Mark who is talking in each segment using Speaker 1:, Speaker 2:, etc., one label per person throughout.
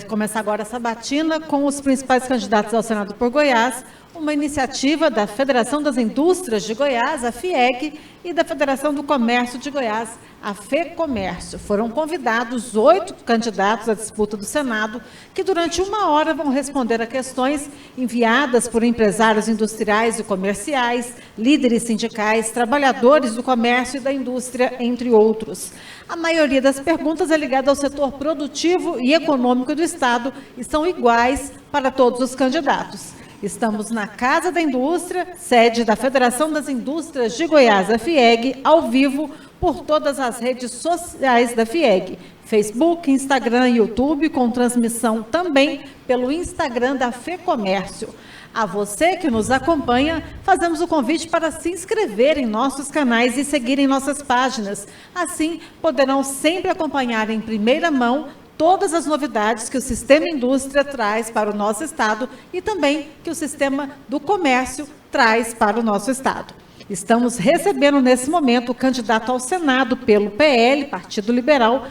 Speaker 1: começar agora a sabatina com os principais candidatos ao Senado por Goiás, uma iniciativa da Federação das Indústrias de Goiás, a FIEG, e da Federação do Comércio de Goiás, a FEComércio. Foram convidados 8 candidatos à disputa do Senado, que durante 1 hora vão responder a questões enviadas por empresários industriais e comerciais, líderes sindicais, trabalhadores do comércio e da indústria, entre outros. A maioria das perguntas é ligada ao setor produtivo e econômico do Estado e são iguais para todos os candidatos. Estamos na Casa da Indústria, sede da Federação das Indústrias de Goiás, a FIEG, ao vivo por todas as redes sociais da FIEG, Facebook, Instagram e YouTube, com transmissão também pelo Instagram da FEComércio. A você que nos acompanha, fazemos o convite para se inscrever em nossos canais e seguir em nossas páginas. Assim, poderão sempre acompanhar em primeira mão todas as novidades que o Sistema Indústria traz para o nosso Estado e também que o Sistema do Comércio traz para o nosso Estado. Estamos recebendo nesse momento o candidato ao Senado pelo PL, Partido Liberal,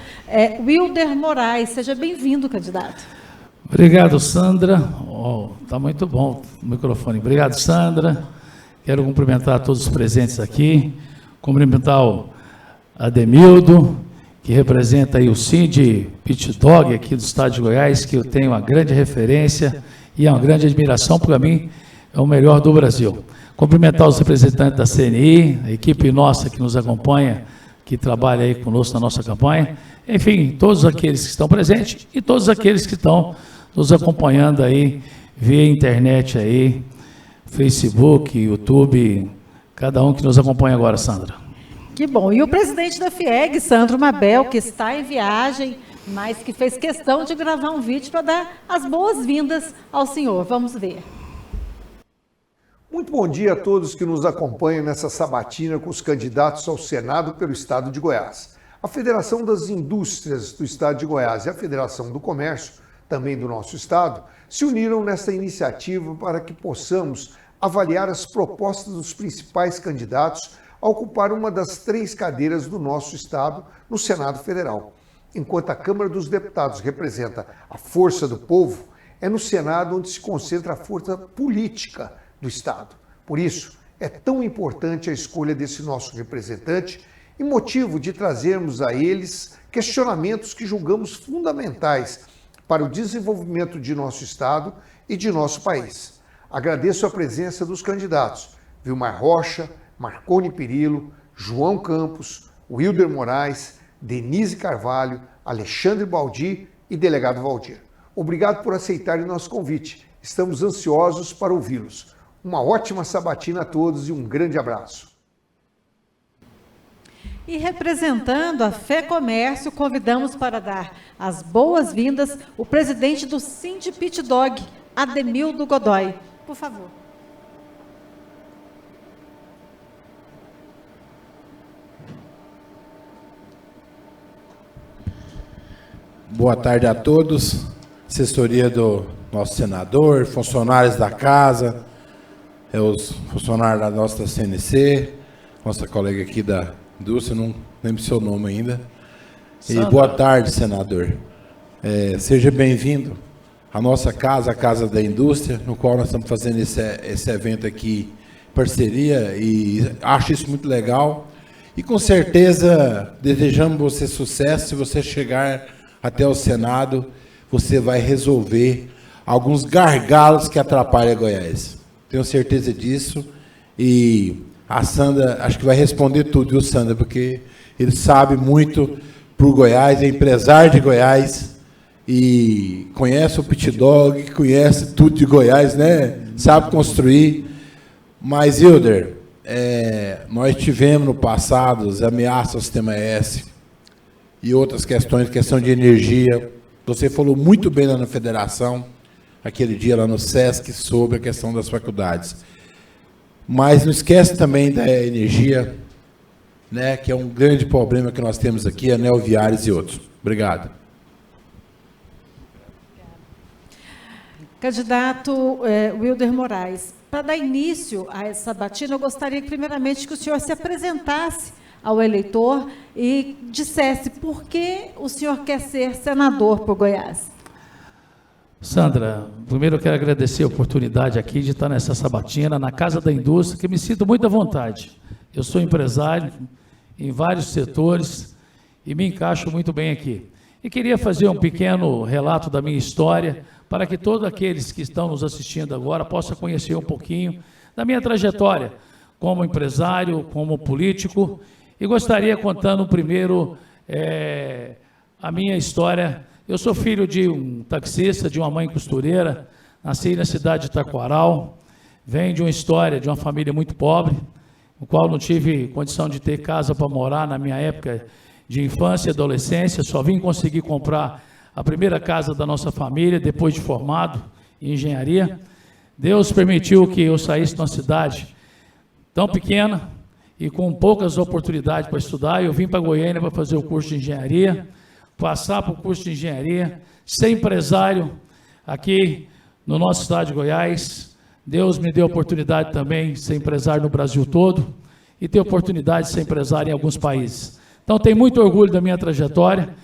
Speaker 1: Wilder Moraes. Seja bem-vindo, candidato.
Speaker 2: Obrigado, Sandra. Está muito bom o microfone. Obrigado, Sandra. Quero cumprimentar todos os presentes aqui, cumprimentar o Ademildo, que representa aí o Cindy Pit Dog aqui do estado de Goiás, que eu tenho uma grande referência e uma grande admiração, para mim é o melhor do Brasil. Cumprimentar os representantes da CNI, a equipe nossa que nos acompanha, que trabalha aí conosco na nossa campanha, enfim, todos aqueles que estão presentes e todos aqueles que estão nos acompanhando aí via internet aí, Facebook, YouTube, cada um que nos acompanha agora, Sandra.
Speaker 1: Que bom. E o presidente da FIEG, Sandro Mabel, que está em viagem, mas que fez questão de gravar um vídeo para dar as boas-vindas ao senhor. Vamos ver.
Speaker 3: Muito bom dia a todos que nos acompanham nessa sabatina com os candidatos ao Senado pelo Estado de Goiás. A Federação das Indústrias do Estado de Goiás e a Federação do Comércio, também do nosso Estado, se uniram nesta iniciativa para que possamos avaliar as propostas dos principais candidatos a ocupar uma das 3 cadeiras do nosso Estado no Senado Federal. Enquanto a Câmara dos Deputados representa a força do povo, é no Senado onde se concentra a força política do Estado. Por isso, é tão importante a escolha desse nosso representante e motivo de trazermos a eles questionamentos que julgamos fundamentais para o desenvolvimento de nosso Estado e de nosso país. Agradeço a presença dos candidatos Vilmar Rocha, Marconi Perillo, João Campos, Wilder Moraes, Denise Carvalho, Alexandre Baldi e delegado Valdir. Obrigado por aceitarem nosso convite. Estamos ansiosos para ouvi-los. Uma ótima sabatina a todos e um grande abraço.
Speaker 1: E representando a FEComércio, convidamos para dar as boas-vindas o presidente do Cindy Pit Dog, Ademildo Godoy. Por favor.
Speaker 4: Boa tarde a todos, assessoria do nosso senador, funcionários da casa, os funcionários da nossa CNC, nossa colega aqui da indústria, não lembro seu nome ainda. Sandra. E boa tarde, senador. Seja bem-vindo à nossa casa, a Casa da Indústria, no qual nós estamos fazendo esse evento aqui, parceria, e acho isso muito legal. E com certeza desejamos você sucesso. Se você chegar até o Senado, você vai resolver alguns gargalos que atrapalham Goiás. Tenho certeza disso. E a Sandra, acho que vai responder tudo, viu, Sandra? Porque ele sabe muito por Goiás, é empresário de Goiás e conhece o Pit Dog, conhece tudo de Goiás, né? Sabe construir. Mas, Wilder, nós tivemos no passado as ameaças ao Sistema S, e outras questões, questão de energia. Você falou muito bem lá na federação, aquele dia lá no SESC, sobre a questão das faculdades. Mas não esquece também da energia, né, que é um grande problema que nós temos aqui, anel viários e outros. Obrigado.
Speaker 1: Candidato Wilder Moraes, para dar início a essa sabatina, eu gostaria primeiramente que o senhor se apresentasse ao eleitor e dissesse por que o senhor quer ser senador por Goiás.
Speaker 2: Sandra, primeiro eu quero agradecer a oportunidade aqui de estar nessa sabatina, na Casa da Indústria, que me sinto muito à vontade. Eu sou empresário em vários setores e me encaixo muito bem aqui. E queria fazer um pequeno relato da minha história, para que todos aqueles que estão nos assistindo agora possam conhecer um pouquinho da minha trajetória como empresário, como político, e gostaria contando primeiro a minha história. Eu sou filho de um taxista, de uma mãe costureira, nasci na cidade de Taquaral, venho de uma história de uma família muito pobre, no qual não tive condição de ter casa para morar na minha época de infância e adolescência, só vim conseguir comprar a primeira casa da nossa família, depois de formado em engenharia. Deus permitiu que eu saísse de uma cidade tão pequena e com poucas oportunidades para estudar. Eu vim para Goiânia para fazer o curso de engenharia, passar para o curso de engenharia, ser empresário aqui no nosso estado de Goiás. Deus me deu a oportunidade também de ser empresário no Brasil todo e ter oportunidade de ser empresário em alguns países. Então, tenho muito orgulho da minha trajetória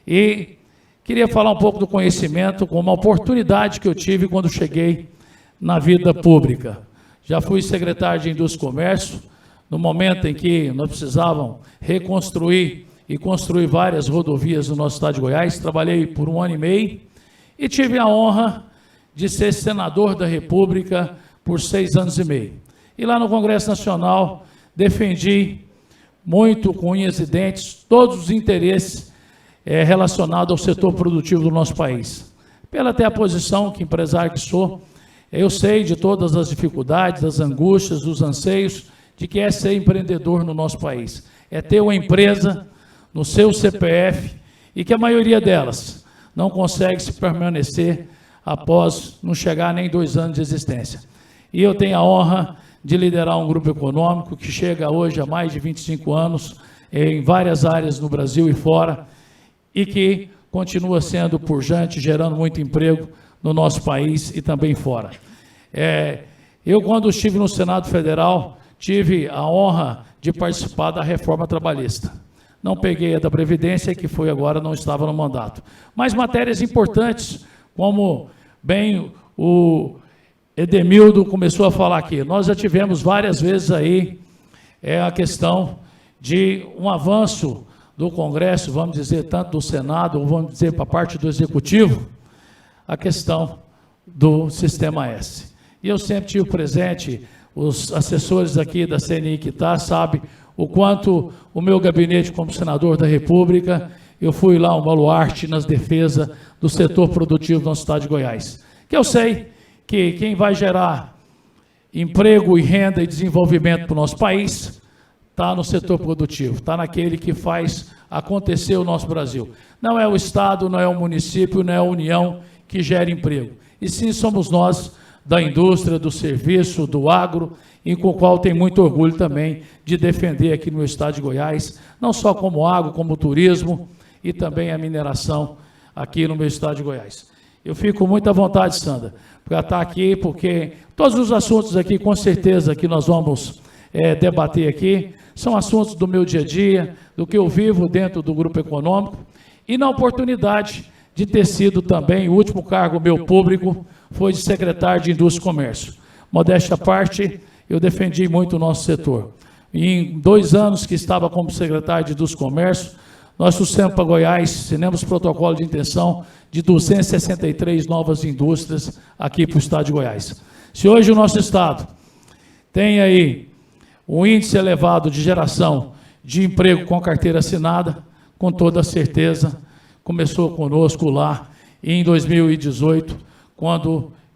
Speaker 2: e queria falar um pouco do conhecimento, com uma oportunidade que eu tive quando cheguei na vida pública. Já fui secretário de Indústria e Comércio, no momento em que nós precisávamos reconstruir e construir várias rodovias no nosso estado de Goiás. Trabalhei por 1 ano e meio e tive a honra de ser senador da República por 6 anos e meio. E lá no Congresso Nacional defendi muito com unhas e dentes todos os interesses relacionados ao setor produtivo do nosso país. Pela até a posição que empresário que sou, eu sei de todas as dificuldades, das angústias, dos anseios de que é ser empreendedor no nosso país. É ter uma empresa no seu CPF e que a maioria delas não consegue se permanecer após não chegar nem 2 anos de existência. E eu tenho a honra de liderar um grupo econômico que chega hoje a mais de 25 anos em várias áreas no Brasil e fora e que continua sendo pujante, gerando muito emprego no nosso país e também fora. Eu, quando estive no Senado Federal, tive a honra de participar da reforma trabalhista. Não peguei a da Previdência, que foi agora, não estava no mandato. Mas matérias importantes, como bem o Edemildo começou a falar aqui, nós já tivemos várias vezes aí a questão de um avanço do Congresso, vamos dizer, tanto do Senado, ou vamos dizer para a parte do Executivo, a questão do Sistema S. E eu sempre tive presente, os assessores aqui da CNI que sabem o quanto o meu gabinete como senador da República, eu fui lá um baluarte nas defesas do setor produtivo do nosso estado de Goiás. Que eu sei que quem vai gerar emprego e renda e desenvolvimento para o nosso país está no setor produtivo, está naquele que faz acontecer o nosso Brasil. Não é o Estado, não é o município, não é a União que gera emprego. E sim somos nós, da indústria, do serviço, do agro, e com o qual tenho muito orgulho também de defender aqui no meu estado de Goiás, não só como agro, como turismo e também a mineração aqui no meu estado de Goiás. Eu fico com muita vontade, Sandra, para estar aqui, porque todos os assuntos aqui, com certeza, que nós vamos debater aqui, são assuntos do meu dia a dia, do que eu vivo dentro do grupo econômico, e na oportunidade de ter sido também, o último cargo meu público foi de secretário de Indústria e Comércio. Modéstia à parte, eu defendi muito o nosso setor. E em 2 anos que estava como secretário de Indústria e Comércio, nós trouxemos para Goiás, assinamos protocolo de intenção de 263 novas indústrias aqui para o estado de Goiás. Se hoje o nosso estado tem aí um índice elevado de geração de emprego com carteira assinada, com toda certeza, começou conosco lá em 2018,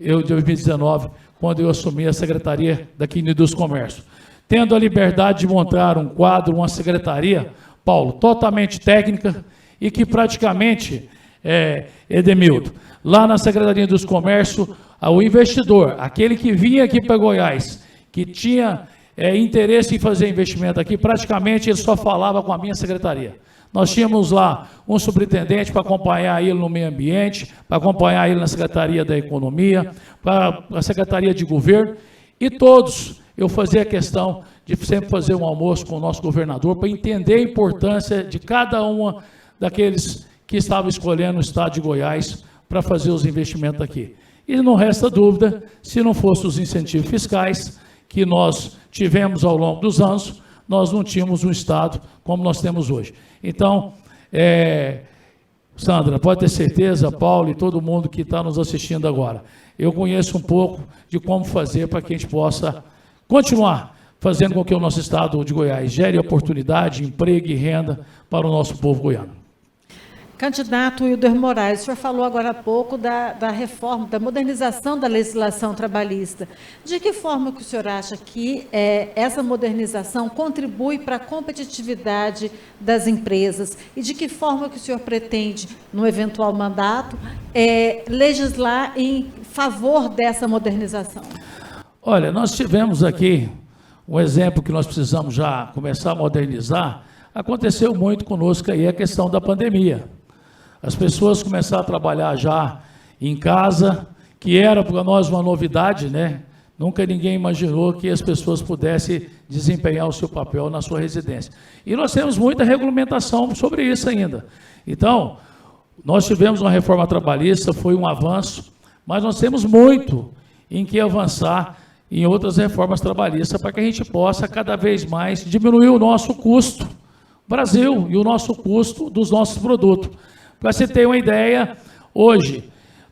Speaker 2: em 2019, quando eu assumi a secretaria daqui no Indústria e Comércio. Tendo a liberdade de montar um quadro, uma secretaria, Paulo, totalmente técnica e que praticamente, Edemildo, lá na Secretaria de Indústria e Comércio, o investidor, aquele que vinha aqui para Goiás, que tinha interesse em fazer investimento aqui, praticamente ele só falava com a minha secretaria. Nós tínhamos lá um superintendente para acompanhar ele no meio ambiente, para acompanhar ele na Secretaria da Economia, para a Secretaria de Governo, e todos eu fazia questão de sempre fazer um almoço com o nosso governador para entender a importância de cada uma daqueles que estavam escolhendo o estado de Goiás para fazer os investimentos aqui. E não resta dúvida, se não fossem os incentivos fiscais que nós tivemos ao longo dos anos, nós não tínhamos um Estado como nós temos hoje. Então, Sandra, pode ter certeza, Paulo e todo mundo que está nos assistindo agora, eu conheço um pouco de como fazer para que a gente possa continuar fazendo com que o nosso Estado de Goiás gere oportunidade, emprego e renda para o nosso povo goiano.
Speaker 1: Candidato Wilder Moraes, o senhor falou agora há pouco da reforma, da modernização da legislação trabalhista. De que forma que o senhor acha que essa modernização contribui para a competitividade das empresas? E de que forma que o senhor pretende, no eventual mandato, legislar em favor dessa modernização?
Speaker 2: Olha, nós tivemos aqui um exemplo que nós precisamos já começar a modernizar. Aconteceu muito conosco aí a questão da pandemia. As pessoas começaram a trabalhar já em casa, que era para nós uma novidade, né? Nunca ninguém imaginou que as pessoas pudessem desempenhar o seu papel na sua residência. E nós temos muita regulamentação sobre isso ainda. Então, nós tivemos uma reforma trabalhista, foi um avanço, mas nós temos muito em que avançar em outras reformas trabalhistas para que a gente possa cada vez mais diminuir o nosso custo Brasil e o nosso custo dos nossos produtos. Para você ter uma ideia, hoje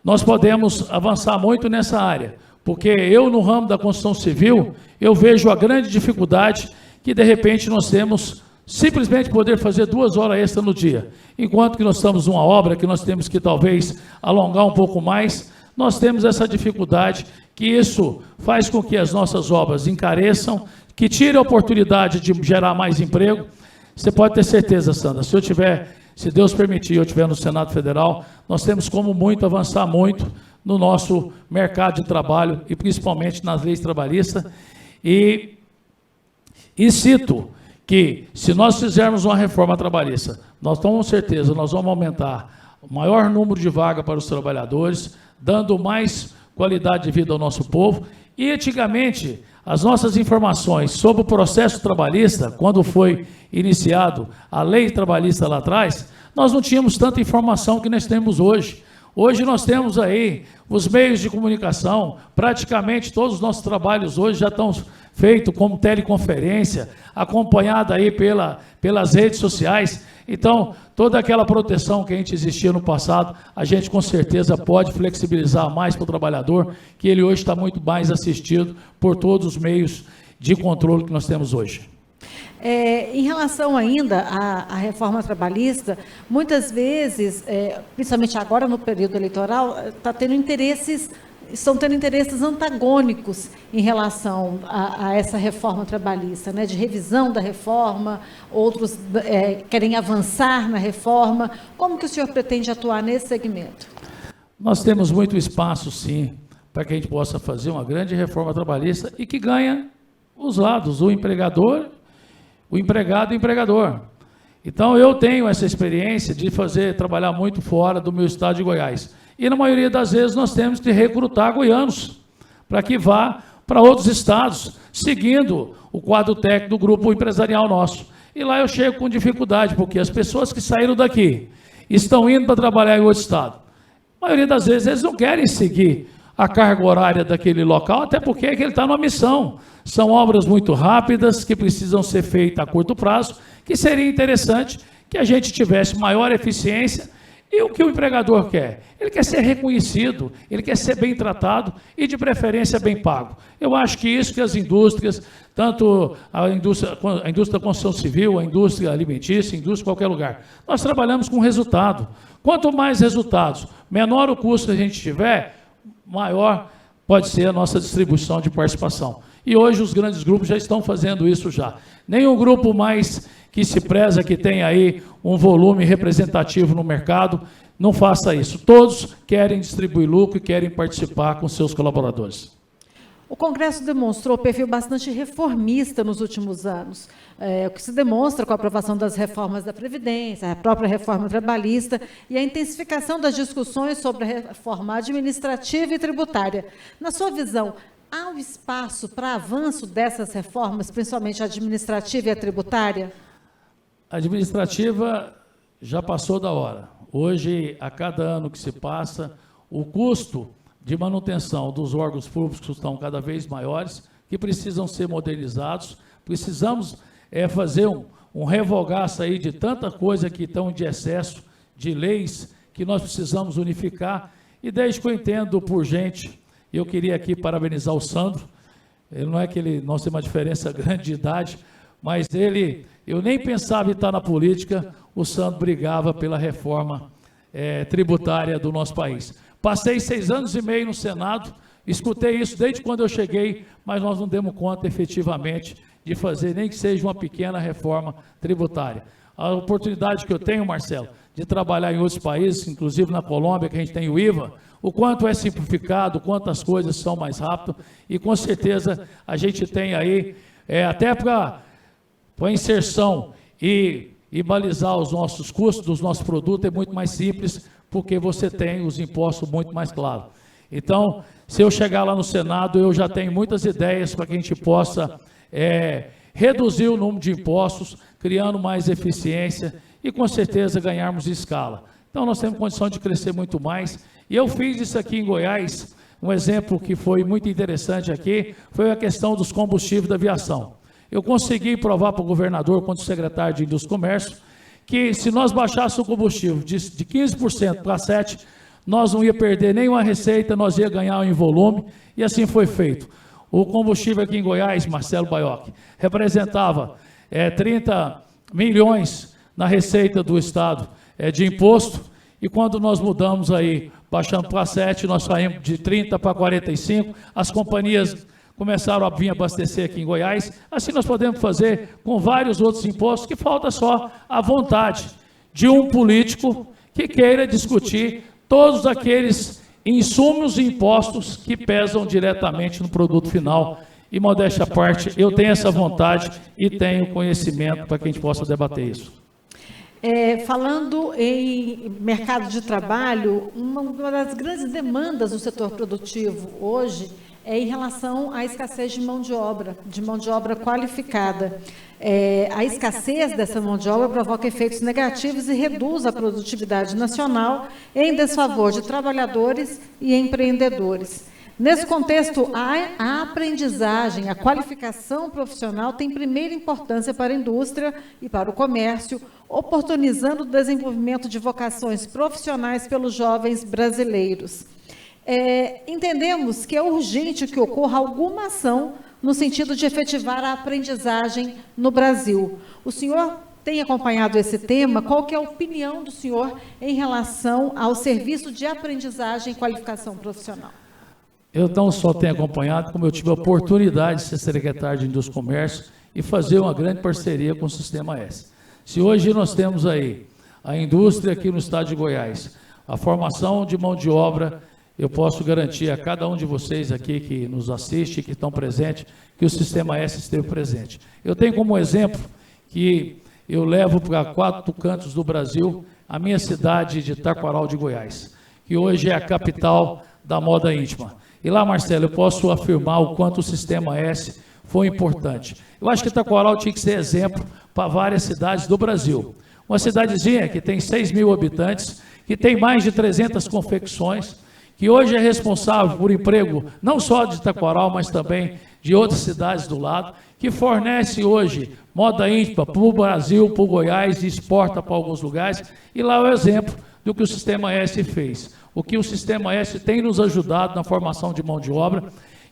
Speaker 2: nós podemos avançar muito nessa área, porque eu no ramo da construção civil, eu vejo a grande dificuldade que de repente nós temos simplesmente poder fazer 2 horas extra no dia, enquanto que nós estamos numa obra que nós temos que talvez alongar um pouco mais, nós temos essa dificuldade, que isso faz com que as nossas obras encareçam, que tire a oportunidade de gerar mais emprego. Você pode ter certeza, Sandra, se Deus permitir, eu estiver no Senado Federal, nós temos como muito avançar muito no nosso mercado de trabalho e principalmente nas leis trabalhistas. E cito que se nós fizermos uma reforma trabalhista, nós com certeza nós vamos aumentar o maior número de vagas para os trabalhadores, dando mais qualidade de vida ao nosso povo. E antigamente, as nossas informações sobre o processo trabalhista, quando foi iniciado a lei trabalhista lá atrás, nós não tínhamos tanta informação que nós temos hoje. Hoje nós temos aí os meios de comunicação, praticamente todos os nossos trabalhos hoje já estão feitos como teleconferência, acompanhada aí pelas redes sociais. Então, toda aquela proteção que a gente existia no passado, a gente com certeza pode flexibilizar mais para o trabalhador, que ele hoje está muito mais assistido por todos os meios de controle que nós temos hoje.
Speaker 1: Em relação ainda à reforma trabalhista, muitas vezes, principalmente agora no período eleitoral, estão tendo interesses antagônicos em relação a essa reforma trabalhista, né, de revisão da reforma, outros querem avançar na reforma. Como que o senhor pretende atuar nesse segmento?
Speaker 2: Nós temos muito espaço, sim, para que a gente possa fazer uma grande reforma trabalhista e que ganha os lados, o empregador, o empregado e o empregador. Então, eu tenho essa experiência de trabalhar muito fora do meu estado de Goiás. E, na maioria das vezes, nós temos que recrutar goianos para que vá para outros estados, seguindo o quadro técnico do grupo empresarial nosso. E lá eu chego com dificuldade, porque as pessoas que saíram daqui estão indo para trabalhar em outro estado. A maioria das vezes, eles não querem seguir a carga horária daquele local, até porque ele está numa missão. São obras muito rápidas, que precisam ser feitas a curto prazo, que seria interessante que a gente tivesse maior eficiência. E o que o empregador quer? Ele quer ser reconhecido, ele quer ser bem tratado e, de preferência, bem pago. Eu acho que isso que as indústrias, tanto a indústria da construção civil, a indústria alimentícia, a indústria de qualquer lugar, nós trabalhamos com resultado. Quanto mais resultados, menor o custo que a gente tiver, maior pode ser a nossa distribuição de participação. E hoje os grandes grupos já estão fazendo isso já. Nenhum grupo mais que se preza, que tem aí um volume representativo no mercado, não faça isso. Todos querem distribuir lucro e querem participar com seus colaboradores.
Speaker 1: O Congresso demonstrou perfil bastante reformista nos últimos anos, o que se demonstra com a aprovação das reformas da Previdência, a própria reforma trabalhista e a intensificação das discussões sobre a reforma administrativa e tributária. Na sua visão, há um espaço para avanço dessas reformas, principalmente a administrativa e a tributária?
Speaker 2: A administrativa já passou da hora. Hoje, a cada ano que se passa, o custo de manutenção dos órgãos públicos estão cada vez maiores, que precisam ser modernizados. Precisamos fazer um revogaço aí de tanta coisa que estão de excesso, de leis que nós precisamos unificar. E desde que eu entendo por gente, eu queria aqui parabenizar o Sandro. Ele não é que nós temos uma diferença grande de idade, mas eu nem pensava em estar na política, o Sandro brigava pela reforma tributária do nosso país. Passei 6 anos e meio no Senado, escutei isso desde quando eu cheguei, mas nós não demos conta efetivamente de fazer nem que seja uma pequena reforma tributária. A oportunidade que eu tenho, Marcelo, de trabalhar em outros países, inclusive na Colômbia, que a gente tem o IVA, o quanto é simplificado, o quanto as coisas são mais rápidas, e com certeza a gente tem aí, até para a inserção e balizar os nossos custos dos nossos produtos é muito mais simples, porque você tem os impostos muito mais claros. Então, se eu chegar lá no Senado, eu já tenho muitas ideias para que a gente possa reduzir o número de impostos, criando mais eficiência e, com certeza, ganharmos escala. Então, nós temos condição de crescer muito mais. E eu fiz isso aqui em Goiás, um exemplo que foi muito interessante aqui, foi a questão dos combustíveis da aviação. Eu consegui provar para o governador, quanto secretário de Indústria e Comércio, que se nós baixássemos o combustível de 15% para 7%, nós não ia perder nenhuma receita, nós ia ganhar em volume, e assim foi feito. O combustível aqui em Goiás, Marcelo Baiocchi, representava 30 milhões na receita do Estado de imposto, e quando nós mudamos aí, baixando para 7, nós saímos de 30 para 45, as companhias começaram a vir abastecer aqui em Goiás. Assim nós podemos fazer com vários outros impostos, que falta só a vontade de um político que queira discutir todos aqueles insumos e impostos que pesam diretamente no produto final. E, modéstia à parte, eu tenho essa vontade e tenho conhecimento para que a gente possa debater isso.
Speaker 1: Falando em mercado de trabalho, uma das grandes demandas do setor produtivo hoje é em relação à escassez de mão de obra qualificada. A escassez dessa mão de obra provoca efeitos negativos e reduz a produtividade nacional em desfavor de trabalhadores e empreendedores. Nesse contexto, a aprendizagem, a qualificação profissional tem primeira importância para a indústria e para o comércio, oportunizando o desenvolvimento de vocações profissionais pelos jovens brasileiros. Entendemos que é urgente que ocorra alguma ação no sentido de efetivar a aprendizagem no Brasil. O senhor tem acompanhado esse tema? Qual que é a opinião do senhor em relação ao serviço de aprendizagem e qualificação profissional?
Speaker 2: Eu não só tenho acompanhado, como eu tive a oportunidade de ser secretário de Indústria e Comércio e fazer uma grande parceria com o Sistema S. Se hoje nós temos aí a indústria aqui no estado de Goiás, a formação de mão de obra, eu posso garantir a cada um de vocês aqui que nos assiste, que estão presentes, que o Sistema S esteve presente. Eu tenho como exemplo que eu levo para 4 cantos do Brasil a minha cidade de Taquaral de Goiás, que hoje é a capital da moda íntima. E lá, Marcelo, eu posso afirmar o quanto o Sistema S foi importante. Eu acho que Taquaral tinha que ser exemplo para várias cidades do Brasil. Uma cidadezinha que tem 6 mil habitantes, que tem mais de 300 confecções, que hoje é responsável por emprego não só de Taquaral, mas também de outras cidades do lado, que fornece hoje moda íntima para o Brasil, para o Goiás, e exporta para alguns lugares. E lá é o exemplo do que o Sistema S fez. O que o Sistema S tem nos ajudado na formação de mão de obra.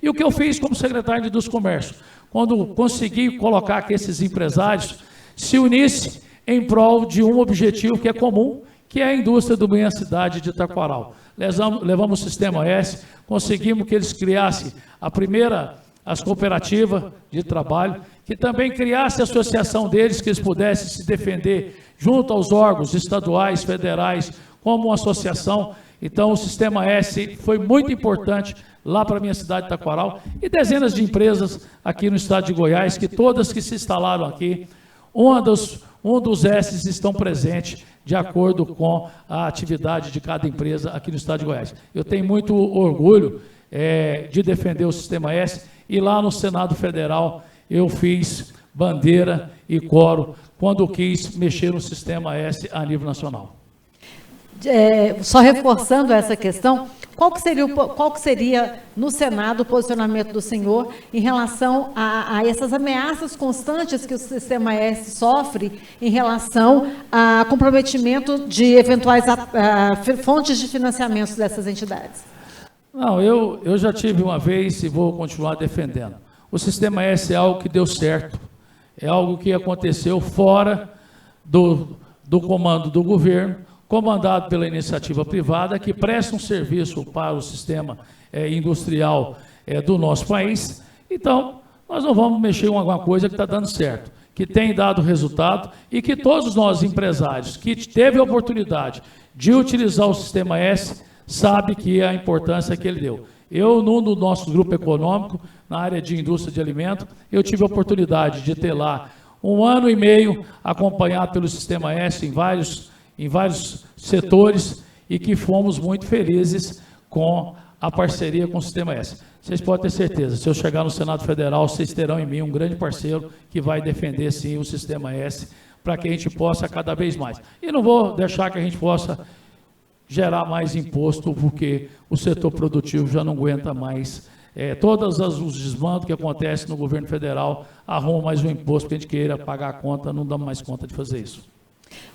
Speaker 2: E o que eu fiz como secretário de Indústria e Comércio, quando consegui colocar que esses empresários se unissem em prol de um objetivo que é comum, que é a indústria da minha cidade de Taquaral. Levamos o Sistema S, conseguimos que eles criassem as cooperativas de trabalho, que também criasse a associação deles, que eles pudessem se defender junto aos órgãos estaduais, federais, como uma associação. Então, o Sistema S foi muito importante lá para a minha cidade de Taquaral e dezenas de empresas aqui no estado de Goiás, que todas que se instalaram aqui, um dos S's estão presentes de acordo com a atividade de cada empresa aqui no estado de Goiás. Eu tenho muito orgulho de defender o Sistema S e lá no Senado Federal eu fiz bandeira e coro quando quis mexer no Sistema S a nível nacional.
Speaker 1: só reforçando essa questão, qual que seria no Senado o posicionamento do senhor em relação a essas ameaças constantes que o Sistema S sofre em relação a comprometimento de eventuais fontes de financiamento dessas entidades?
Speaker 2: Não, eu já tive uma vez e vou continuar defendendo. O Sistema S é algo que deu certo, é algo que aconteceu fora do comando do governo, comandado pela iniciativa privada, que presta um serviço para o sistema industrial do nosso país. Então, nós não vamos mexer em alguma coisa que está dando certo, que tem dado resultado e que todos nós empresários que teve a oportunidade de utilizar o Sistema S, sabe que é a importância que ele deu. Eu, no nosso grupo econômico, na área de indústria de alimento, eu tive a oportunidade de ter lá 1 ano e meio acompanhado pelo Sistema S em vários setores e que fomos muito felizes com a parceria com o Sistema S. Vocês podem ter certeza, se eu chegar no Senado Federal, vocês terão em mim um grande parceiro que vai defender, sim, o Sistema S, para que a gente possa cada vez mais. E não vou deixar que a gente possa gerar mais imposto, porque o setor produtivo já não aguenta mais. Todos os desmandos que acontecem no governo federal arrumam mais um imposto que a gente queira pagar a conta, não damos mais conta de fazer isso.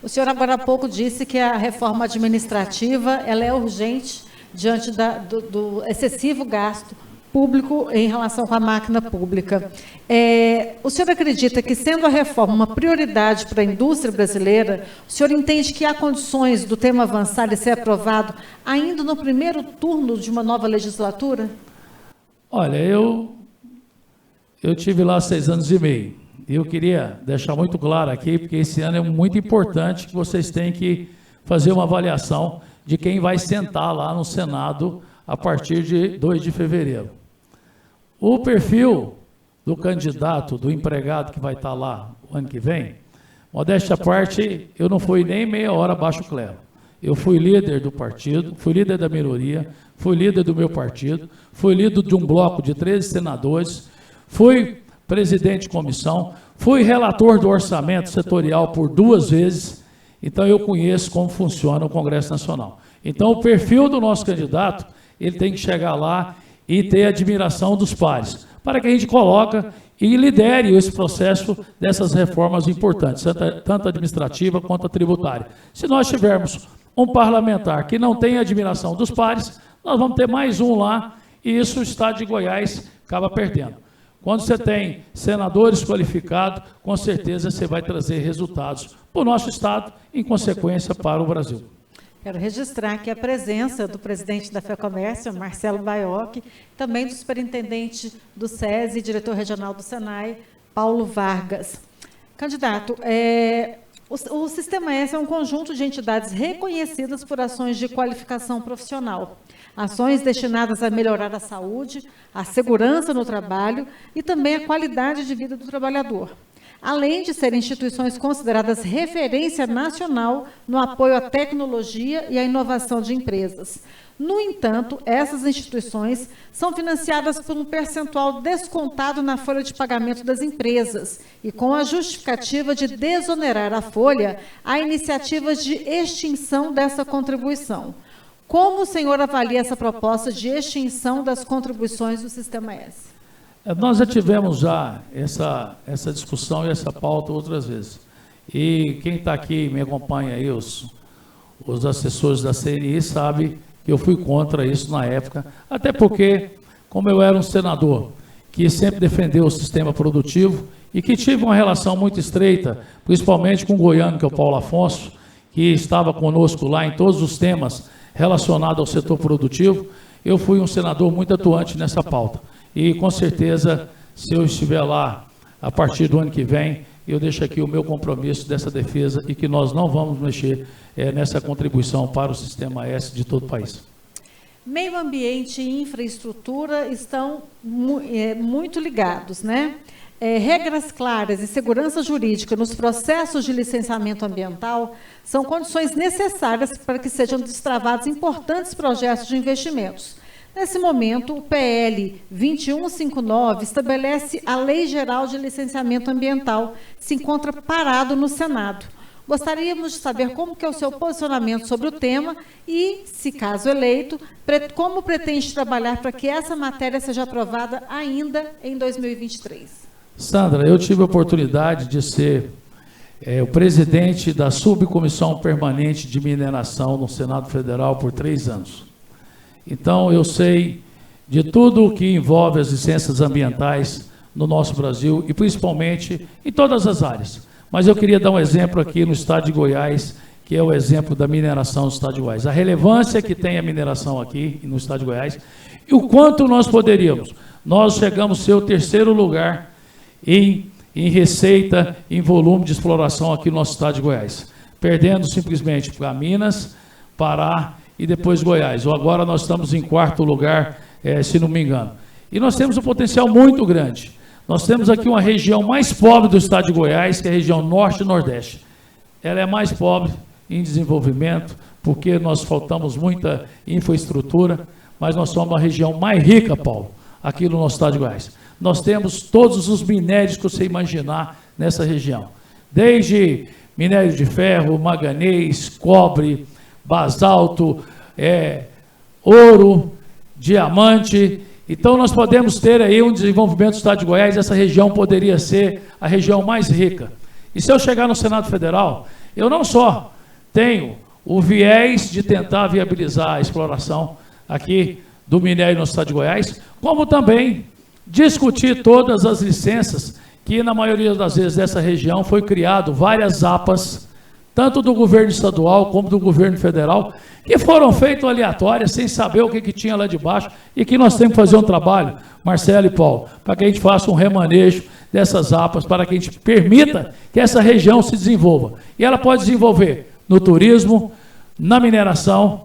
Speaker 1: O senhor agora há pouco disse que a reforma administrativa ela é urgente diante do excessivo gasto público em relação com a máquina pública. O senhor acredita que, sendo a reforma uma prioridade para a indústria brasileira, o senhor entende que há condições do tema avançar e ser aprovado ainda no primeiro turno de uma nova legislatura?
Speaker 2: Olha, eu tive lá 6 anos e meio. E eu queria deixar muito claro aqui, porque esse ano é muito importante que vocês têm que fazer uma avaliação de quem vai sentar lá no Senado a partir de 2 de fevereiro. O perfil do candidato, do empregado que vai estar lá o ano que vem, modéstia à parte, eu não fui nem meia hora abaixo do clero. Eu fui líder do partido, fui líder da minoria, fui líder do meu partido, fui líder de um bloco de 13 senadores, fui presidente de comissão, fui relator do orçamento setorial por 2 vezes, então eu conheço como funciona o Congresso Nacional. Então o perfil do nosso candidato, ele tem que chegar lá e ter admiração dos pares, para que a gente coloque e lidere esse processo dessas reformas importantes, tanto administrativa quanto tributária. Se nós tivermos um parlamentar que não tem admiração dos pares, nós vamos ter mais um lá, e isso o Estado de Goiás acaba perdendo. Quando você tem senadores qualificados, com certeza você vai trazer resultados para o nosso Estado, em consequência para o Brasil.
Speaker 1: Quero registrar aqui a presença do presidente da FEComércio, Marcelo Baiocchi, também do superintendente do SESI, diretor regional do SENAI, Paulo Vargas. Candidato, o Sistema S é um conjunto de entidades reconhecidas por ações de qualificação profissional, ações destinadas a melhorar a saúde, a segurança no trabalho e também a qualidade de vida do trabalhador, além de serem instituições consideradas referência nacional no apoio à tecnologia e à inovação de empresas. No entanto, essas instituições são financiadas por um percentual descontado na folha de pagamento das empresas e com a justificativa de desonerar a folha, há iniciativas de extinção dessa contribuição. Como o senhor avalia essa proposta de extinção das contribuições do Sistema S?
Speaker 2: Nós já tivemos essa discussão e essa pauta outras vezes. E quem está aqui me acompanha aí, os assessores da CNI, sabe que eu fui contra isso na época, até porque, como eu era um senador que sempre defendeu o sistema produtivo e que tive uma relação muito estreita, principalmente com o goiano, que é o Paulo Afonso, que estava conosco lá em todos os temas relacionados ao setor produtivo, eu fui um senador muito atuante nessa pauta. E, com certeza, se eu estiver lá a partir do ano que vem, eu deixo aqui o meu compromisso dessa defesa e que nós não vamos mexer nessa contribuição para o Sistema S de todo o país.
Speaker 1: Meio ambiente e infraestrutura estão muito ligados, né? Regras claras e segurança jurídica nos processos de licenciamento ambiental são condições necessárias para que sejam destravados importantes projetos de investimentos. Nesse momento, o PL 2159 estabelece a Lei Geral de Licenciamento Ambiental, que se encontra parado no Senado. Gostaríamos de saber como que é o seu posicionamento sobre o tema e, se caso eleito, como pretende trabalhar para que essa matéria seja aprovada ainda em 2023.
Speaker 2: Sandra, eu tive a oportunidade de ser o presidente da Subcomissão Permanente de Mineração no Senado Federal por 3 anos. Então, eu sei de tudo o que envolve as licenças ambientais no nosso Brasil e principalmente em todas as áreas. Mas eu queria dar um exemplo aqui no estado de Goiás, que é o exemplo da mineração no estado de Goiás. A relevância que tem a mineração aqui no estado de Goiás e o quanto nós poderíamos. Nós chegamos a ser o 3º lugar em receita, em volume de exploração aqui no nosso estado de Goiás, perdendo simplesmente para Minas, Pará e depois Goiás. Ou agora nós estamos em 4º lugar, se não me engano. E nós temos um potencial muito grande. Nós temos aqui uma região mais pobre do estado de Goiás, que é a região norte e nordeste. Ela é mais pobre em desenvolvimento, porque nós faltamos muita infraestrutura, mas nós somos a região mais rica, Paulo, aqui no nosso estado de Goiás. Nós temos todos os minérios que você imaginar nessa região. Desde minério de ferro, manganês, cobre, basalto, ouro, diamante. Então, nós podemos ter aí um desenvolvimento do estado de Goiás, essa região poderia ser a região mais rica. E se eu chegar no Senado Federal, eu não só tenho o viés de tentar viabilizar a exploração aqui do minério no estado de Goiás, como também discutir todas as licenças que, na maioria das vezes, dessa região foi criado várias APAs, tanto do governo estadual como do governo federal, que foram feitas aleatórias, sem saber o que tinha lá de baixo, e que nós temos que fazer um trabalho, Marcelo e Paulo, para que a gente faça um remanejo dessas APAs, para que a gente permita que essa região se desenvolva. E ela pode desenvolver no turismo, na mineração,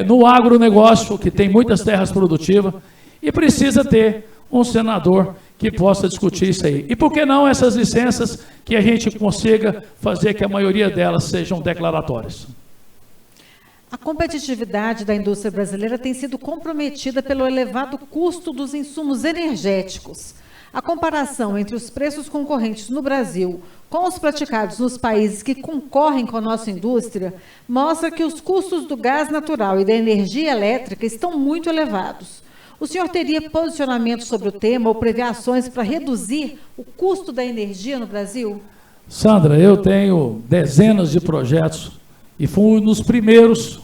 Speaker 2: no agronegócio, que tem muitas terras produtivas, e precisa ter um senador que possa discutir isso aí. E por que não essas licenças que a gente consiga fazer que a maioria delas sejam declaratórias?
Speaker 1: A competitividade da indústria brasileira tem sido comprometida pelo elevado custo dos insumos energéticos. A comparação entre os preços concorrentes no Brasil com os praticados nos países que concorrem com a nossa indústria mostra que os custos do gás natural e da energia elétrica estão muito elevados. O senhor teria posicionamento sobre o tema ou prevê ações para reduzir o custo da energia no Brasil?
Speaker 2: Sandra, eu tenho dezenas de projetos e fui um dos primeiros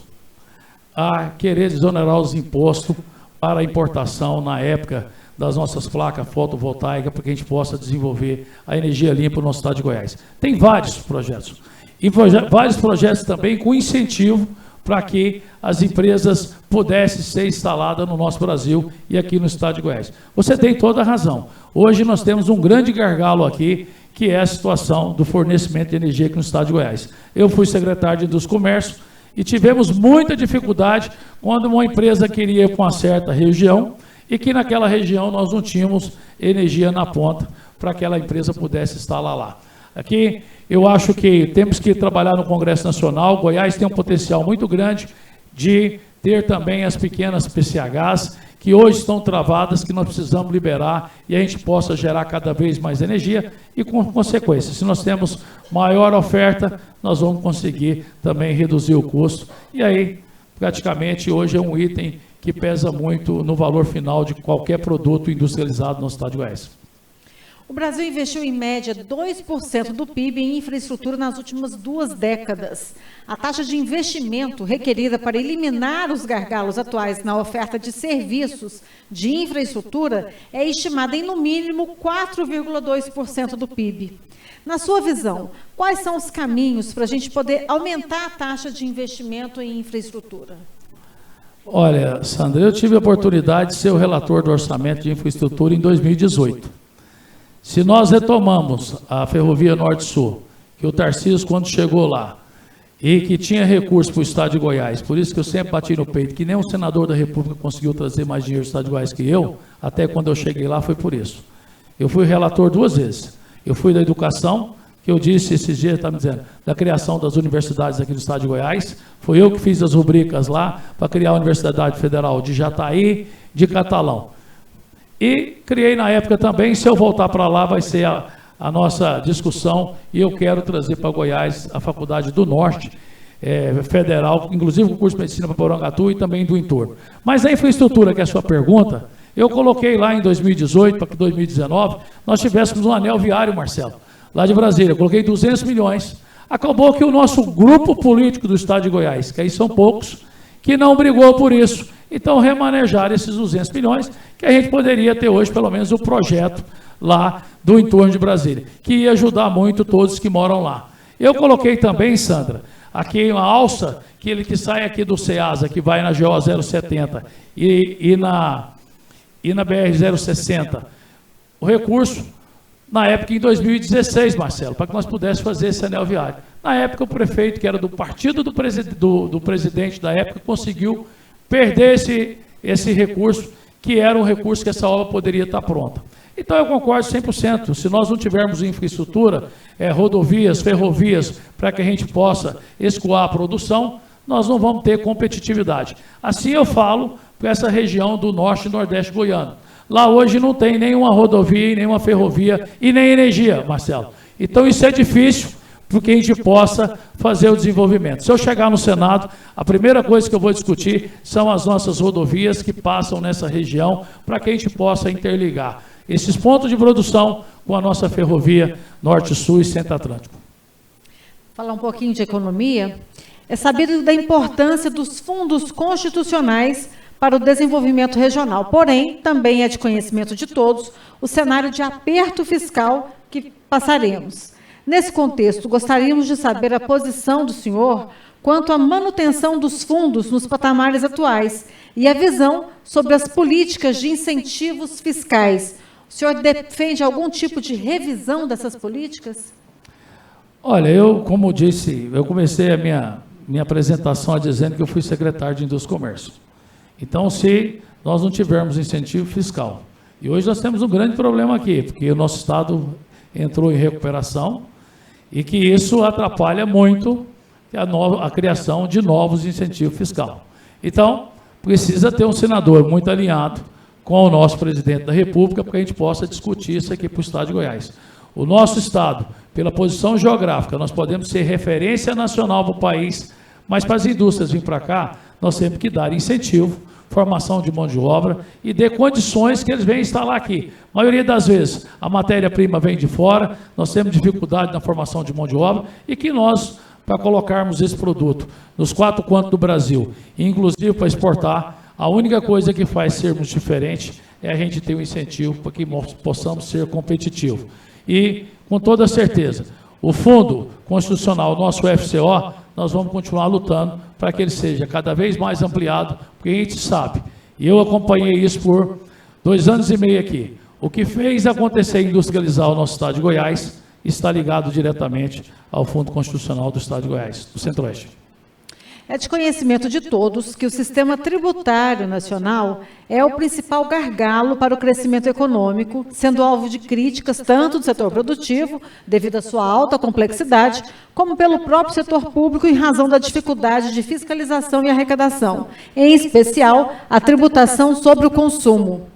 Speaker 2: a querer desonerar os impostos para a importação na época das nossas placas fotovoltaicas, para que a gente possa desenvolver a energia limpa no nosso estado de Goiás. Tem vários projetos. E vários projetos também com incentivo para que as empresas pudessem ser instaladas no nosso Brasil e aqui no estado de Goiás. Você tem toda a razão. Hoje nós temos um grande gargalo aqui, que é a situação do fornecimento de energia aqui no estado de Goiás. Eu fui secretário de Indústria e Comércio e tivemos muita dificuldade quando uma empresa queria ir para uma certa região e que naquela região nós não tínhamos energia na ponta para que aquela empresa pudesse instalar lá. Aqui, eu acho que temos que trabalhar no Congresso Nacional. Goiás tem um potencial muito grande de ter também as pequenas PCHs, que hoje estão travadas, que nós precisamos liberar e a gente possa gerar cada vez mais energia e, com consequência, se nós temos maior oferta, nós vamos conseguir também reduzir o custo. E aí, praticamente, hoje é um item que pesa muito no valor final de qualquer produto industrializado no estado de Goiás.
Speaker 1: O Brasil investiu, em média, 2% do PIB em infraestrutura nas últimas 2 décadas. A taxa de investimento requerida para eliminar os gargalos atuais na oferta de serviços de infraestrutura é estimada em, no mínimo, 4,2% do PIB. Na sua visão, quais são os caminhos para a gente poder aumentar a taxa de investimento em infraestrutura?
Speaker 2: Olha, Sandra, eu tive a oportunidade de ser o relator do orçamento de infraestrutura em 2018. Se nós retomamos a Ferrovia Norte-Sul, que o Tarcísio, quando chegou lá, e que tinha recurso para o estado de Goiás, por isso que eu sempre bati no peito, que nem um senador da República conseguiu trazer mais dinheiro do estado de Goiás que eu, até quando eu cheguei lá foi por isso. Eu fui relator 2 vezes. Eu fui da educação, que eu disse esses dias, está me dizendo, da criação das universidades aqui do estado de Goiás. Foi eu que fiz as rubricas lá para criar a Universidade Federal de Jataí, de Catalão. E criei na época também, se eu voltar para lá, vai ser a nossa discussão e eu quero trazer para Goiás a Faculdade do Norte, federal, inclusive o curso de medicina para Porangatu e também do entorno. Mas a infraestrutura, que é a sua pergunta, eu coloquei lá em 2018 para que 2019 nós tivéssemos um anel viário, Marcelo, lá de Brasília. Eu coloquei 200 milhões. Acabou que o nosso grupo político do estado de Goiás, que aí são poucos, que não brigou por isso. Então, remanejar esses 200 milhões, que a gente poderia ter hoje, pelo menos, o projeto lá do entorno de Brasília, que ia ajudar muito todos que moram lá. Eu coloquei também, Sandra, aqui uma alça, que sai aqui do CEASA, que vai na GO 070 e na BR 060, o recurso, na época, em 2016, Marcelo, para que nós pudéssemos fazer esse anel viário. Na época, o prefeito, que era do partido do presidente da época, conseguiu perder esse recurso, que era um recurso que essa obra poderia estar pronta. Então, eu concordo 100%. Se nós não tivermos infraestrutura, rodovias, ferrovias, para que a gente possa escoar a produção, nós não vamos ter competitividade. Assim eu falo para essa região do norte e nordeste goiano. Lá hoje não tem nenhuma rodovia, nenhuma ferrovia e nem energia, Marcelo. Então, isso é difícil para que a gente possa fazer o desenvolvimento. Se eu chegar no Senado, a primeira coisa que eu vou discutir são as nossas rodovias que passam nessa região, para que a gente possa interligar esses pontos de produção com a nossa ferrovia Norte-Sul e Centro-Atlântico.
Speaker 1: Falar um pouquinho de economia. É sabido da importância dos fundos constitucionais para o desenvolvimento regional. Porém, também é de conhecimento de todos o cenário de aperto fiscal que passaremos. Nesse contexto, gostaríamos de saber a posição do senhor quanto à manutenção dos fundos nos patamares atuais e a visão sobre as políticas de incentivos fiscais. O senhor defende algum tipo de revisão dessas políticas?
Speaker 2: Olha, eu, como disse, eu comecei a minha apresentação dizendo que eu fui secretário de Indústria e Comércio. Então, se nós não tivermos incentivo fiscal, e hoje nós temos um grande problema aqui, porque o nosso Estado entrou em recuperação e que isso atrapalha muito a criação de novos incentivos fiscais. Então, precisa ter um senador muito alinhado com o nosso presidente da República para que a gente possa discutir isso aqui para o Estado de Goiás. O nosso Estado, pela posição geográfica, nós podemos ser referência nacional para o país, mas para as indústrias vir para cá, nós temos que dar incentivo, formação de mão de obra e dê condições que eles venham instalar aqui. A maioria das vezes, a matéria-prima vem de fora, nós temos dificuldade na formação de mão de obra e que nós, para colocarmos esse produto nos 4 cantos do Brasil, inclusive para exportar, a única coisa que faz sermos diferentes é a gente ter um incentivo para que possamos ser competitivos. E, com toda certeza, o Fundo Constitucional, nosso FCO, nós vamos continuar lutando para que ele seja cada vez mais ampliado, porque a gente sabe, e eu acompanhei isso por 2 anos e meio aqui, o que fez acontecer industrializar o nosso Estado de Goiás está ligado diretamente ao Fundo Constitucional do Estado de Goiás, do Centro-Oeste.
Speaker 1: É de conhecimento de todos que o sistema tributário nacional é o principal gargalo para o crescimento econômico, sendo alvo de críticas tanto do setor produtivo, devido à sua alta complexidade, como pelo próprio setor público em razão da dificuldade de fiscalização e arrecadação, em especial a tributação sobre o consumo.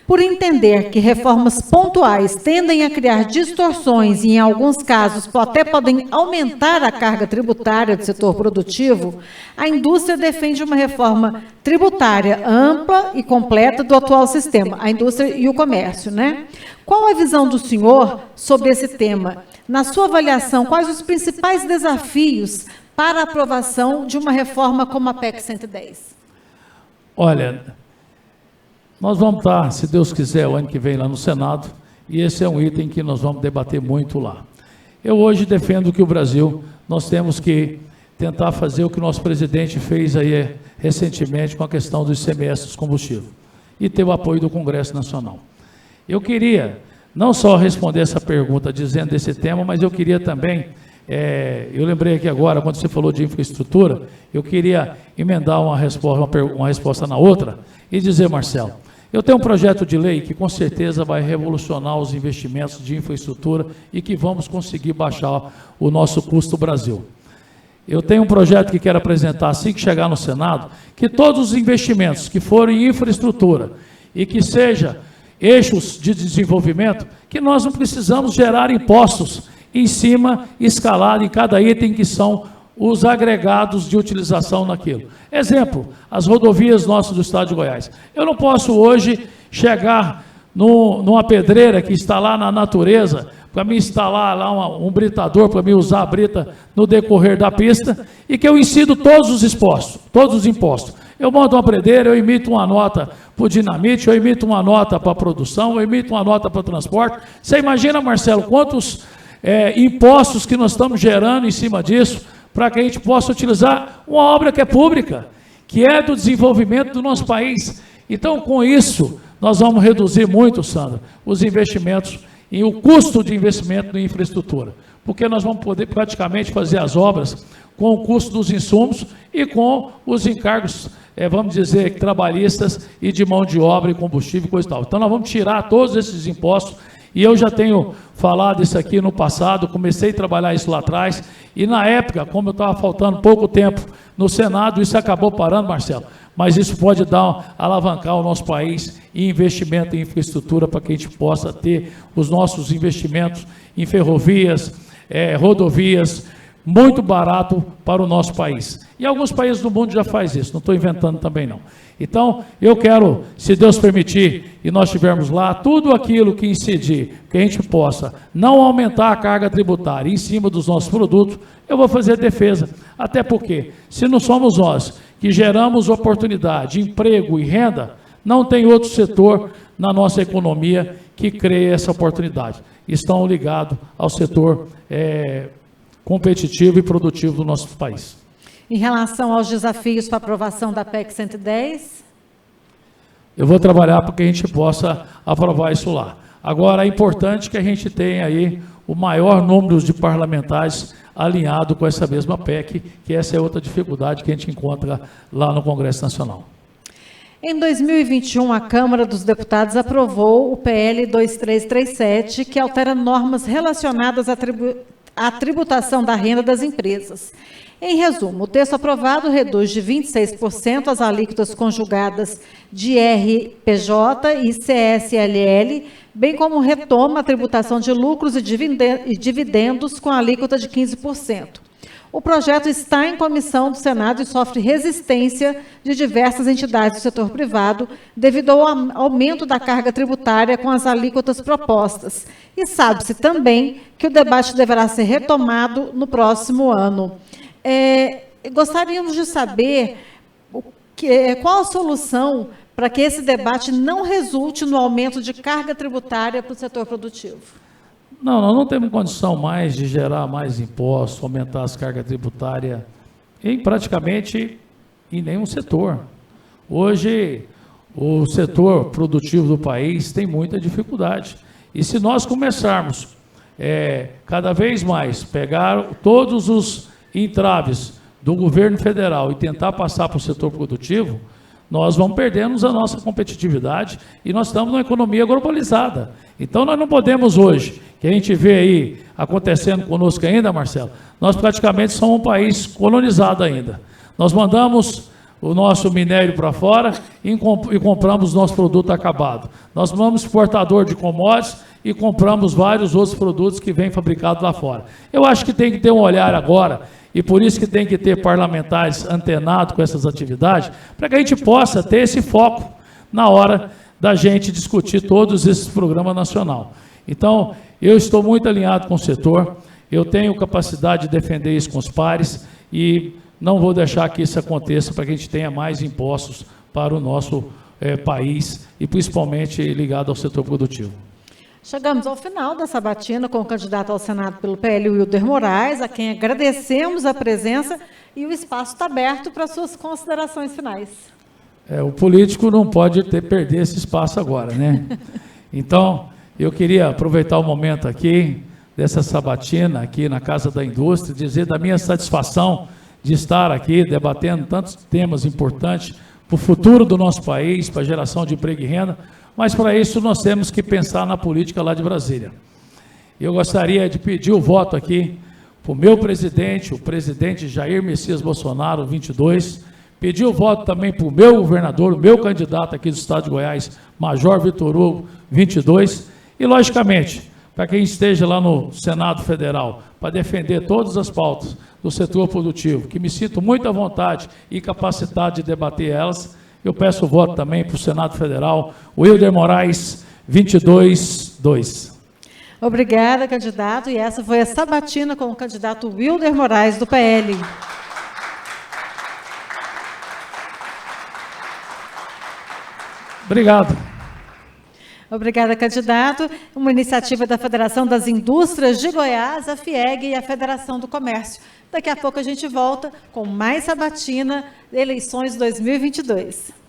Speaker 1: Por entender que reformas pontuais tendem a criar distorções e, em alguns casos, até podem aumentar a carga tributária do setor produtivo, a indústria defende uma reforma tributária ampla e completa do atual sistema, a indústria e o comércio, né? Qual a visão do senhor sobre esse tema? Na sua avaliação, quais os principais desafios para a aprovação de uma reforma como a PEC 110?
Speaker 2: Olha, nós vamos estar, se Deus quiser, o ano que vem lá no Senado, e esse é um item que nós vamos debater muito lá. Eu hoje defendo que o Brasil, nós temos que tentar fazer o que o nosso presidente fez aí recentemente com a questão do ICMS dos combustíveis, e ter o apoio do Congresso Nacional. Eu queria não só responder essa pergunta dizendo desse tema, mas eu queria também, eu lembrei aqui agora, quando você falou de infraestrutura, eu queria emendar uma resposta na outra e dizer, Marcelo, eu tenho um projeto de lei que com certeza vai revolucionar os investimentos de infraestrutura e que vamos conseguir baixar o nosso custo Brasil. Eu tenho um projeto que quero apresentar assim que chegar no Senado, que todos os investimentos que forem em infraestrutura e que seja eixos de desenvolvimento, que nós não precisamos gerar impostos em cima, escalado em cada item que são os agregados de utilização naquilo. Exemplo, as rodovias nossas do estado de Goiás. Eu não posso hoje chegar numa pedreira que está lá na natureza, para me instalar lá um britador, para me usar a brita no decorrer da pista, e que eu incido todos os impostos. Eu monto uma pedreira, eu emito uma nota para o dinamite, eu emito uma nota para a produção, eu emito uma nota para o transporte. Você imagina, Marcelo, quantos impostos que nós estamos gerando em cima disso, para que a gente possa utilizar uma obra que é pública, que é do desenvolvimento do nosso país. Então, com isso, nós vamos reduzir muito, Sandra, os investimentos e o custo de investimento em infraestrutura, porque nós vamos poder praticamente fazer as obras com o custo dos insumos e com os encargos, vamos dizer, trabalhistas e de mão de obra e combustível e coisa e tal. Então, nós vamos tirar todos esses impostos, e eu já tenho falado isso aqui no passado, comecei a trabalhar isso lá atrás, e na época, como eu estava faltando pouco tempo no Senado, isso acabou parando, Marcelo, mas isso pode alavancar o nosso país em investimento em infraestrutura para que a gente possa ter os nossos investimentos em ferrovias, rodovias, muito barato para o nosso país. E alguns países do mundo já fazem isso, não estou inventando também não. Então, eu quero, se Deus permitir, e nós estivermos lá, tudo aquilo que incidir, que a gente possa não aumentar a carga tributária em cima dos nossos produtos, eu vou fazer defesa. Até porque, se não somos nós que geramos oportunidade, emprego e renda, não tem outro setor na nossa economia que crê essa oportunidade. Estão ligados ao setor competitivo e produtivo do nosso país.
Speaker 1: Em relação aos desafios para a aprovação da PEC 110?
Speaker 2: Eu vou trabalhar para que a gente possa aprovar isso lá. Agora, é importante que a gente tenha aí o maior número de parlamentares alinhado com essa mesma PEC, que essa é outra dificuldade que a gente encontra lá no Congresso Nacional.
Speaker 1: Em 2021, a Câmara dos Deputados aprovou o PL 2337, que altera normas relacionadas à tributação da renda das empresas. Em resumo, o texto aprovado reduz de 26% as alíquotas conjugadas de RPJ e CSLL, bem como retoma a tributação de lucros e dividendos com alíquota de 15%. O projeto está em comissão do Senado e sofre resistência de diversas entidades do setor privado devido ao aumento da carga tributária com as alíquotas propostas. E sabe-se também que o debate deverá ser retomado no próximo ano. Gostaríamos de saber qual a solução para que esse debate não resulte no aumento de carga tributária para o setor produtivo.
Speaker 2: Não, nós não temos condição mais de gerar mais impostos, aumentar as cargas tributárias praticamente em nenhum setor. Hoje, o setor produtivo do país tem muita dificuldade. E se nós começarmos cada vez mais pegar todos os entraves do governo federal e tentar passar para o setor produtivo, nós vamos perdendo a nossa competitividade e nós estamos numa economia globalizada. Então, nós não podemos hoje, que a gente vê aí acontecendo conosco ainda, Marcelo, nós praticamente somos um país colonizado ainda. Nós mandamos o nosso minério para fora e compramos nosso produto acabado. Nós somos exportador de commodities e compramos vários outros produtos que vêm fabricados lá fora. Eu acho que tem que ter um olhar agora, e por isso que tem que ter parlamentares antenados com essas atividades, para que a gente possa ter esse foco na hora da gente discutir todos esses programas nacionais. Então, eu estou muito alinhado com o setor, eu tenho capacidade de defender isso com os pares e não vou deixar que isso aconteça para que a gente tenha mais impostos para o nosso país e principalmente ligado ao setor produtivo.
Speaker 1: Chegamos ao final da sabatina com o candidato ao Senado pelo PL, Wilder Moraes, a quem agradecemos a presença e o espaço está aberto para suas considerações finais.
Speaker 2: O político não pode perder esse espaço agora, né? Então, eu queria aproveitar o momento aqui, dessa sabatina aqui na Casa da Indústria, dizer da minha satisfação de estar aqui debatendo tantos temas importantes para o futuro do nosso país, para a geração de emprego e renda, mas para isso nós temos que pensar na política lá de Brasília. Eu gostaria de pedir o voto aqui para o meu presidente, o presidente Jair Messias Bolsonaro, 22, Pedir o voto também para o meu governador, o meu candidato aqui do estado de Goiás, Major Vitor Hugo 22, e, logicamente, para quem esteja lá no Senado Federal, para defender todas as pautas do setor produtivo, que me sinto muito à vontade e capacitado de debater elas, eu peço o voto também para o Senado Federal, Wilder Moraes 22-2.
Speaker 1: Obrigada, candidato. E essa foi a sabatina com o candidato Wilder Moraes, do PL.
Speaker 2: Obrigado.
Speaker 1: Obrigada, candidato. Uma iniciativa da Federação das Indústrias de Goiás, a FIEG e a Federação do Comércio. Daqui a pouco a gente volta com mais sabatina, eleições 2022.